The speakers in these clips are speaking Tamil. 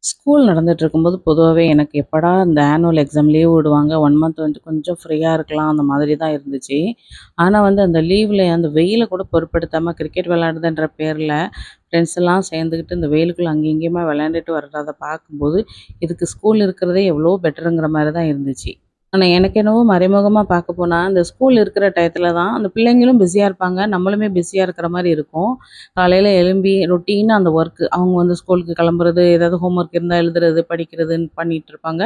ஸ்கூல் நடந்துட்டு இருக்கும்போது பொதுவாவே எனக்கு எப்படா இந்த ஆனுவல் எக்ஸாம் லீவ் விடுவாங்க. 1 மந்த் வந்து கொஞ்சம் ஃப்ரீயா இருக்கலாம் அந்த மாதிரி தான் இருந்துச்சு. ஆனா வந்து அந்த லீவ்ல அந்த வெயில கூட பொருட்படுத்தாம கிரிக்கெட் விளையாடுதுன்ற பேர்ல ஃப்ரெண்ட்ஸ் எல்லாம் சேர்ந்துக்கிட்டு இந்த வெயிலுக்குள்ள அங்கேயும் இங்கேயுமா விளையாண்டுட்டு வர்றத பார்க்கும்போது, இதுக்கு ஸ்கூல் இருக்கிறதே எவ்வளோ பெட்டருங்கிற மாரி தான் இருந்துச்சு. ஆனா, எனக்கு என்னவோ மறைமுகமா பார்க்க போனா, அந்த ஸ்கூல் இருக்கிற டயத்துல தான் அந்த பிள்ளைங்களும் பிஸியா இருப்பாங்க. நம்மளுமே பிஸியா இருக்கிற மாரி இருக்கும். காலையில எழும்பி ரொட்டீனா அந்த ஒர்க் அவங்க வந்து ஸ்கூலுக்கு கிளம்புறது, ஏதாவது ஹோம் ஒர்க் இருந்தா எழுதுறது, படிக்கிறதுன்னு பண்ணிட்டு இருப்பாங்க.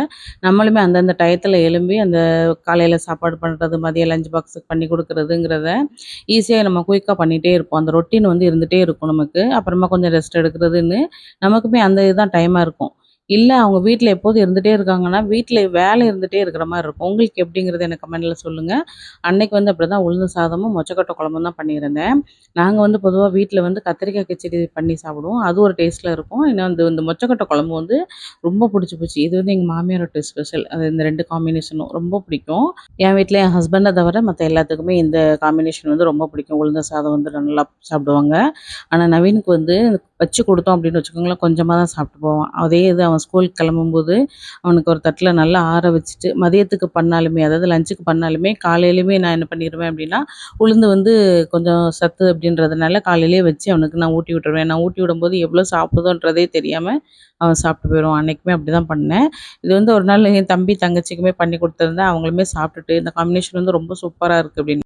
நம்மளுமே அந்தந்த டயத்துல எழும்பி அந்த காலையில சாப்பாடு பண்றது, மதியம் லஞ்ச் பாக்ஸுக்கு பண்ணி குடுக்குறதுங்கிறத ஈஸியா நம்ம குயிக்கா பண்ணிட்டே இருப்போம். அந்த ரொட்டீன் வந்து இருந்துட்டே இருக்கும் நமக்கு. அப்புறமா கொஞ்சம் ரெஸ்ட் எடுக்கிறதுன்னு நமக்குமே அந்த இதுதான் டைமா இருக்கும். இல்ல அவங்க வீட்ல எப்போதும் இருந்துட்டே இருக்காங்கன்னா, வீட்ல வேலை இருந்துட்டே இருக்கிற மாரி இருக்கும். உங்களுக்கு எப்படிங்கிறத எனக்கு கமெண்ட்ல சொல்லுங்க. அன்னைக்கு வந்து அப்படிதான் உளுந்து சாதமும், மொச்சக்கொட்டை குழம்பும் தான் பண்ணியிருந்தேன். நாங்க வந்து பொதுவா வீட்ல வந்து கத்திரிக்காய் கிச்சடி பண்ணி சாப்பிடுவோம். அது ஒரு டேஸ்ட்ல இருக்கும். இன்னும் இந்த இந்த மொச்சக்கொட்டை குழம்பு வந்து ரொம்ப புடிச்சு போச்சு. இது வந்து எங்க மாமியாரோட ஸ்பெஷல். அது இந்த 2 காம்பினேஷனும் ரொம்ப பிடிக்கும். என் வீட்ல என் ஹஸ்பண்ட தவிர மத்த எல்லாத்துக்குமே இந்த காம்பினேஷன் வந்து ரொம்ப பிடிக்கும். உளுந்த சாதம் வந்து நல்லா சாப்பிடுவாங்க. ஆனா நவீனுக்கு வந்து வச்சு குடுத்தோம் அப்படின்னு வச்சுக்கோங்களேன், கொஞ்சமா தான் சாப்பிட்டு போவான். அதே இது அவன் ஸ்கூலுக்கு கிளம்பும்போது, அவனுக்கு ஒரு தட்டுல நல்லா ஆற வச்சுட்டு, மதியத்துக்கு பண்ணாலுமே, அதாவது லஞ்சுக்கு பண்ணாலுமே, காலையிலயுமே நான் என்ன பண்ணிருவேன் அப்படின்னா, உளுந்து வந்து கொஞ்சம் சத்து அப்படின்றதுனால காலையிலேயே வச்சு அவனுக்கு நான் ஊட்டி விட்டுருவேன். நான் ஊட்டி விடும்போது எவ்வளோ சாப்பிடுதோன்றதே தெரியாம, அவன் சாப்பிட்டு போயிருவான். அன்னைக்குமே அப்படிதான் பண்ணேன். இது வந்து ஒரு நாள் என் தம்பி, தங்கச்சிக்குமே பண்ணி குடுத்துருந்தேன். அவங்களுமே சாப்பிட்டுட்டு, இந்த காம்பினேஷன் வந்து ரொம்ப சூப்பரா இருக்கு அப்படின்னு